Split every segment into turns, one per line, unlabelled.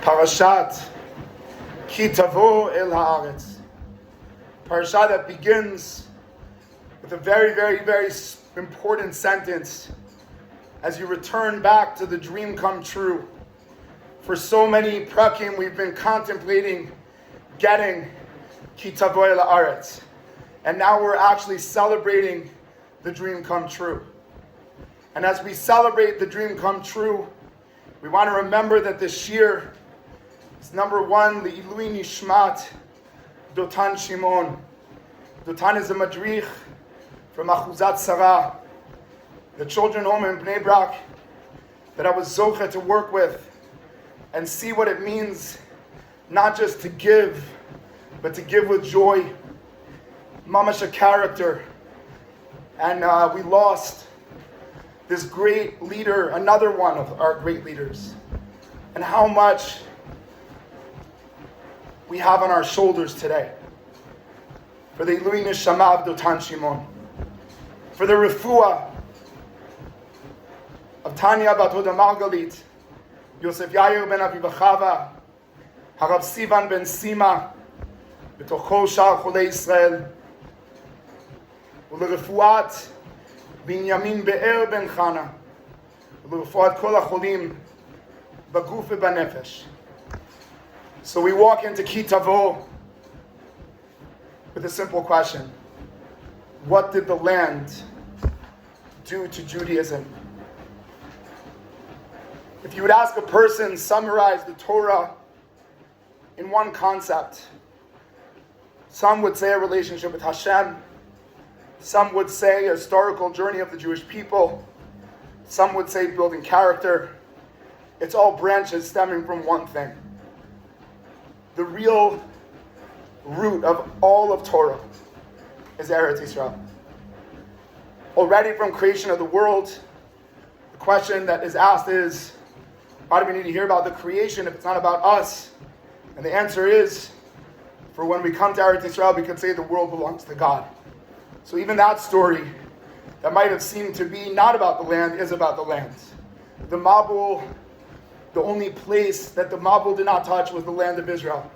Parashat Ki Tavo El Haaretz. Parashat that begins with a very, very, very important sentence as you return back to the dream come true. For so many prakim we've been contemplating getting Ki Tavo El Haaretz. And now we're actually celebrating the dream come true. And as we celebrate the dream come true, we want to remember that this year is number one, Le'ilui Nishmat Dotan Shimon. Dotan is a madrich from Achuzat Sarah, the children home in Bnei Brak that I was zocheh to work with and see what it means not just to give, but to give with joy. Mamash a character. And we lost this great leader, another one of our great leaders. And how much we have on our shoulders today. For the Ilui Neshama of Dotan Shimon. For the refuah of Tanya Bat Hoda Margalit, Yosef Yair ben Avivachava, Harav Sivan ben Sima, B'tocho Shar Cholei Yisrael, ולרפואת בנימין באר בן חנה, ולרפואת כל החולים בגוף ובנפש. So we walk into Ki Tavo with a simple question. What did the land do to Judaism? If you would ask a person, summarize the Torah in one concept, some would say a relationship with Hashem. Some would say a historical journey of the Jewish people. Some would say building character. It's all branches stemming from one thing. The real root of all of Torah is Eretz Yisrael. Already from creation of the world, the question that is asked is, why do we need to hear about the creation if it's not about us? And the answer is, for when we come to Eretz Yisrael, we can say the world belongs to God. So even that story that might have seemed to be not about the land is about the land. The Mabul, the only place that the Mabul did not touch was the land of Israel.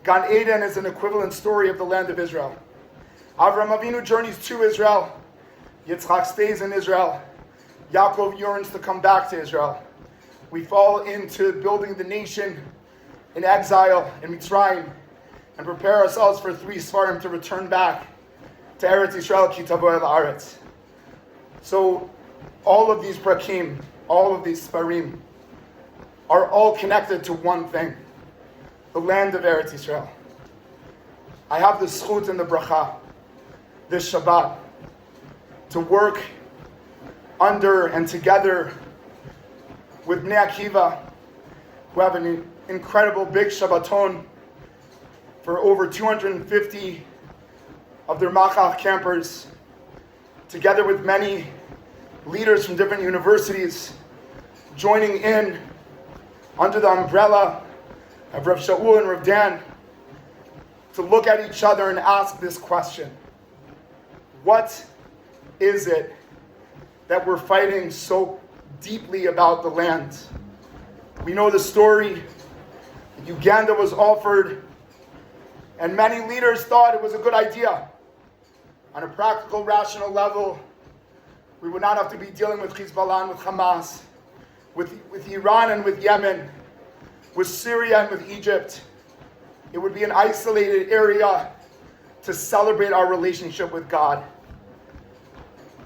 Gan Eden is an equivalent story of the land of Israel. Avram Avinu journeys to Israel. Yitzchak stays in Israel. Yaakov yearns to come back to Israel. We fall into building the nation in exile in Mitzrayim and prepare ourselves for 3 Sfarim to return back to Eretz Yisrael, Ki Tavo El Haaretz. So all of these prakim, all of these Sfarim, are all connected to one thing, the land of Eretz Yisrael. I have the zchut and the bracha, this Shabbat, to work under and together with Bnei Akiva, who have an incredible big Shabbaton for over 250 of their Machach campers, together with many leaders from different universities, joining in under the umbrella of Rav Shaul and Rav Dan to look at each other and ask this question. What is it that we're fighting so deeply about the land? We know the story. Uganda was offered, and many leaders thought it was a good idea. On a practical, rational level, we would not have to be dealing with Hezbollah and with Hamas, with Iran and with Yemen, with Syria and with Egypt. It would be an isolated area to celebrate our relationship with God.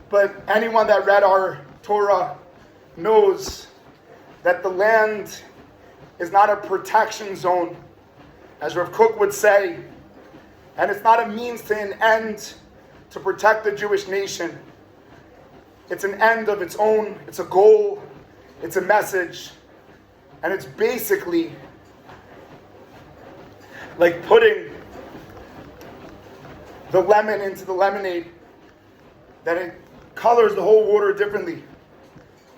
But anyone that read our Torah knows that the land is not a protection zone, as Rav Kook would say, and it's not a means to an end to protect the Jewish nation. It's an end of its own, it's a goal, it's a message, and it's basically like putting the lemon into the lemonade, that it colors the whole water differently,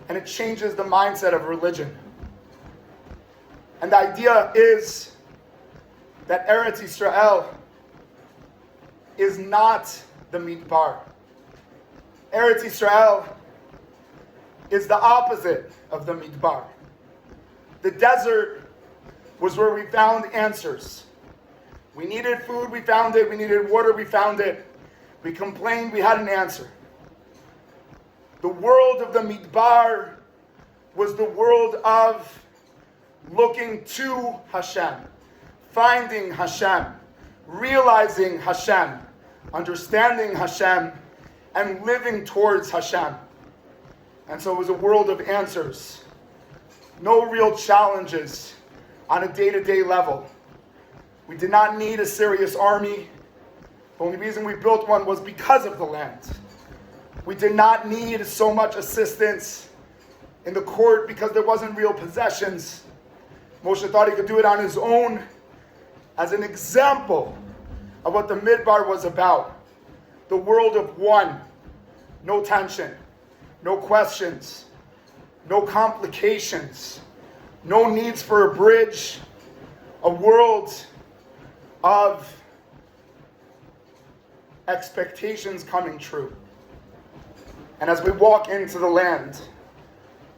and it changes the mindset of religion. And the idea is that Eretz Yisrael is not the Midbar. Eretz Yisrael is the opposite of the Midbar. The desert was where we found answers. We needed food, we found it. We needed water, we found it. We complained, we had an answer. The world of the Midbar was the world of looking to Hashem, finding Hashem, realizing Hashem, understanding Hashem, and living towards Hashem. And so it was a world of answers. No real challenges on a day-to-day level. We did not need a serious army. The only reason we built one was because of the land. We did not need so much assistance in the court because there wasn't real possessions. Moshe thought he could do it on his own as an example of what the Midbar was about. The world of one. No tension. No questions. No complications. No needs for a bridge. A world of expectations coming true. And as we walk into the land,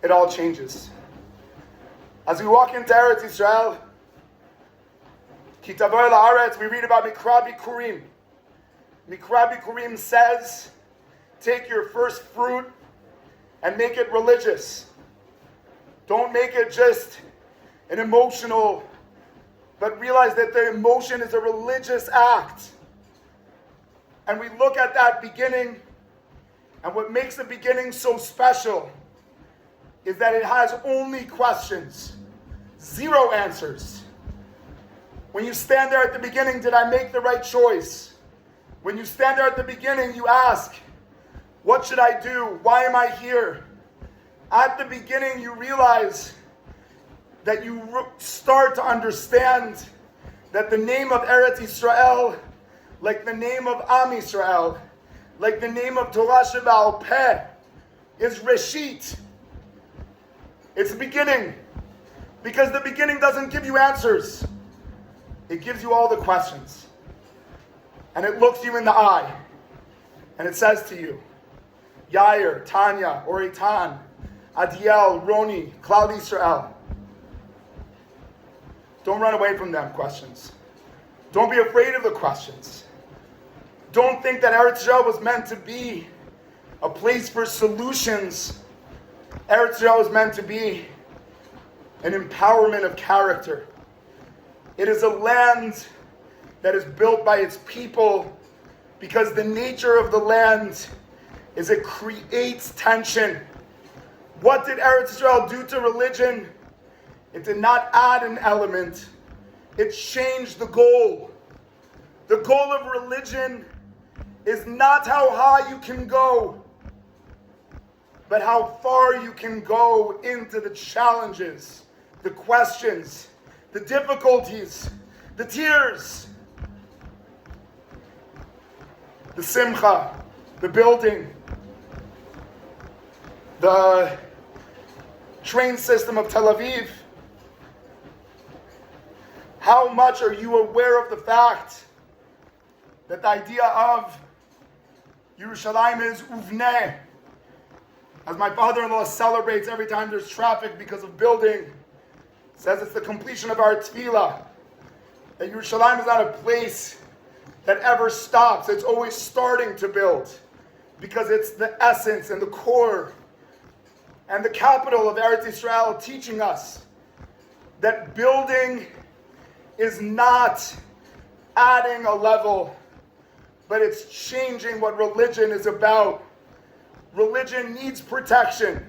it all changes. As we walk into Eretz Yisrael, Ki Tavor La'aretz, we read about Mikra Bikurim. Mikra Bikurim says, take your first fruit and make it religious. Don't make it just an emotional, but realize that the emotion is a religious act. And we look at that beginning, and what makes the beginning so special is that it has only questions, zero answers. When you stand there at the beginning, did I make the right choice? When you stand there at the beginning, you ask, what should I do? Why am I here? At the beginning, you realize that you start to understand that the name of Eretz Yisrael, like the name of Am Yisrael, like the name of Torah Sheba'al Peh, is Reshit. It's the beginning. Because the beginning doesn't give you answers. It gives you all the questions. And it looks you in the eye. And it says to you, Yair, Tanya, Oritan, Adiel, Roni, Cloud Yisrael. Don't run away from them questions. Don't be afraid of the questions. Don't think that Eretz Yisrael was meant to be a place for solutions. Eretz Yisrael was meant to be an empowerment of character. It is a land that is built by its people because the nature of the land is it creates tension. What did Eretz Yisrael do to religion? It did not add an element. It changed the goal. The goal of religion is not how high you can go, but how far you can go into the challenges, the questions, the difficulties, the tears, the simcha, the building, the train system of Tel Aviv. How much are you aware of the fact that the idea of Yerushalayim is uvneh? As my father-in-law celebrates every time there's traffic because of building, says it's the completion of our tefillah. That Yerushalayim is not a place that ever stops. It's always starting to build because it's the essence and the core and the capital of Eretz Yisrael, teaching us that building is not adding a level, but it's changing what religion is about. Religion needs protection,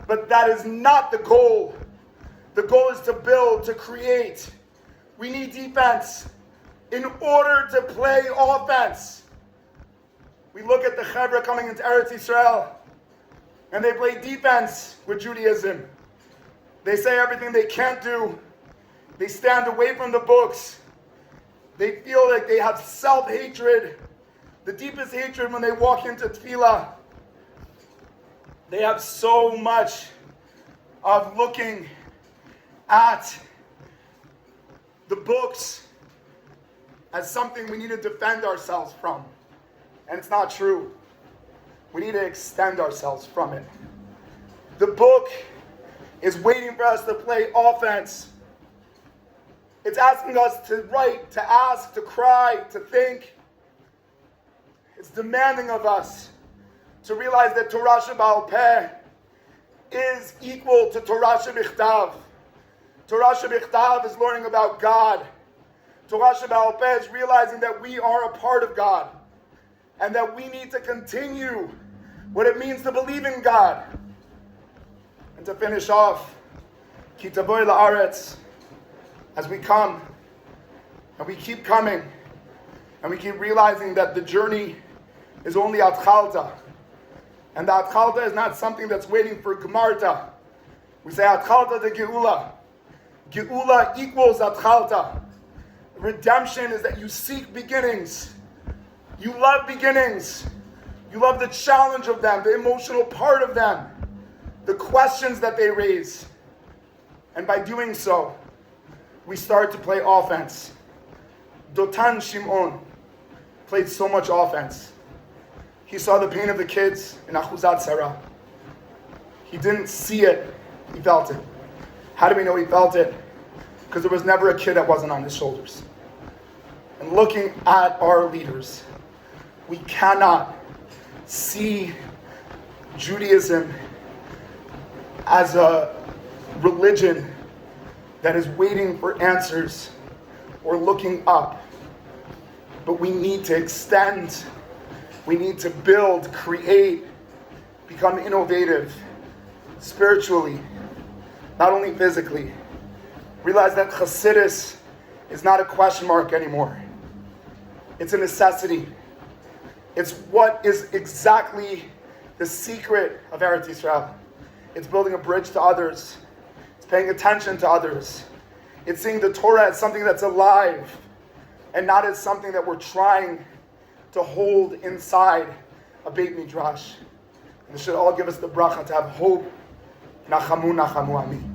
but that is not the goal. The goal is to build, to create. We need defense in order to play offense. We look at the Chevra coming into Eretz Yisrael, and they play defense with Judaism. They say everything they can't do. They stand away from the books. They feel like they have self-hatred, the deepest hatred when they walk into tefillah. They have so much of looking at the books as something we need to defend ourselves from. And it's not true. We need to extend ourselves from it. The book is waiting for us to play offense. It's asking us to write, to ask, to cry, to think. It's demanding of us to realize that Torah She'Ba'al Peh is equal to Torah She'Bichtav. Torah She'Bichtav is learning about God. Torah She'Ba'al Peh is realizing that we are a part of God and that we need to continue what it means to believe in God. And to finish off, Ki Tavoy La'aretz, as we come and we keep coming and we keep realizing that the journey is only Atchalta. And the Atchalta is not something that's waiting for Gemarta. We say Atchalta de Geula. Geula equals Atchalta. Redemption is that you seek beginnings. You love beginnings. You love the challenge of them, the emotional part of them, the questions that they raise. And by doing so, we start to play offense. Dotan Shimon played so much offense. He saw the pain of the kids in Achuzat Sarah. He didn't see it, he felt it. How do we know he felt it? Because there was never a kid that wasn't on his shoulders. And looking at our leaders, we cannot see Judaism as a religion that is waiting for answers or looking up. But we need to extend, we need to build, create, become innovative, spiritually, not only physically. Realize that Chassidus is not a question mark anymore. It's a necessity. It's what is exactly the secret of Eretz Yisrael. It's building a bridge to others. It's paying attention to others. It's seeing the Torah as something that's alive and not as something that we're trying to hold inside a Beit Midrash. And this should all give us the bracha to have hope. Nachamu, nachamu, ami.